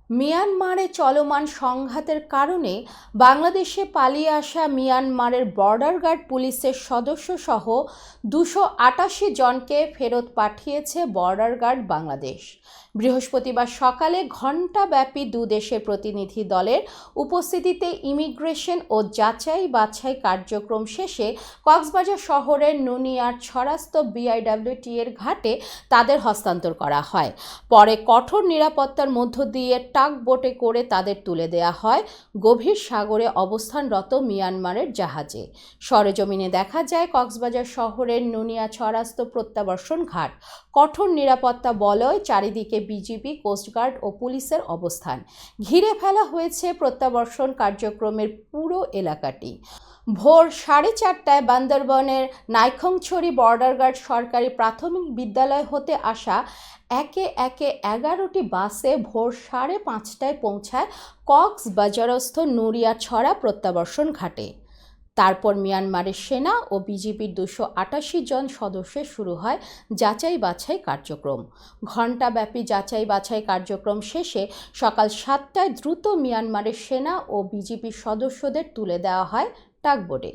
মিয়ানমারে চলমান সংঘাতের কারণে বাংলাদেশে পালিয়ে আসা মিয়ানমারের বর্ডার গার্ড পুলিশের সদস্যসহ 288 জনকে ফেরত পাঠিয়েছে বর্ডার গার্ড বাংলাদেশ। বৃহস্পতিবার সকালে ঘণ্টাব্যাপী দুদেশের প্রতিনিধি দলের উপস্থিতিতে ইমিগ্রেশন ও যাচাই বাছাই কার্যক্রম শেষে কক্সবাজার শহরের নুনিয়ার ছড়াস্ত বিআইডব্লিউটি এর ঘাটে তাদের হস্তান্তর করা হয়। পরে কঠোর নিরাপত্তার মধ্য দিয়ে টাগ বোটে করে তাদের তুলে দেয়া হয় গভীর সাগরে অবস্থানরত মিয়ানমারের জাহাজে। সরেজমিনে দেখা যায় কক্সবাজার শহরের নুনিয়া ছড়াস্ত প্রত্যাবর্ষণ ঘাট। কঠোর নিরাপত্তা বলয়, চারিদিকে বিজিবি, কোস্টগার্ড ও পুলিশের অবস্থান। ঘিরে ফেলা হয়েছে প্রত্যাবর্ষণ কার্যক্রমের পুরো এলাকাটি। ভোর 4:30টায় বান্দরবনের নাইখংছড়ি বর্ডার গার্ড সরকারি প্রাথমিক বিদ্যালয় হতে আসা একে একে 11টি বাসে ভোর 5:30টায় পৌঁছায় কক্সবাজারস্থ নুনিয়াছড়া প্রত্যাবর্ষণ ঘাটে। তারপর মিয়ানমারের সেনা ও বিজিবির 288 জন সদস্যের শুরু হয় যাচাই বাছাই কার্যক্রম। ঘণ্টাব্যাপী যাচাই বাছাই কার্যক্রম শেষে সকাল 7টায় দ্রুত মিয়ানমারের সেনা ও বিজিবির সদস্যদের তুলে দেওয়া হয় টাগবোটে।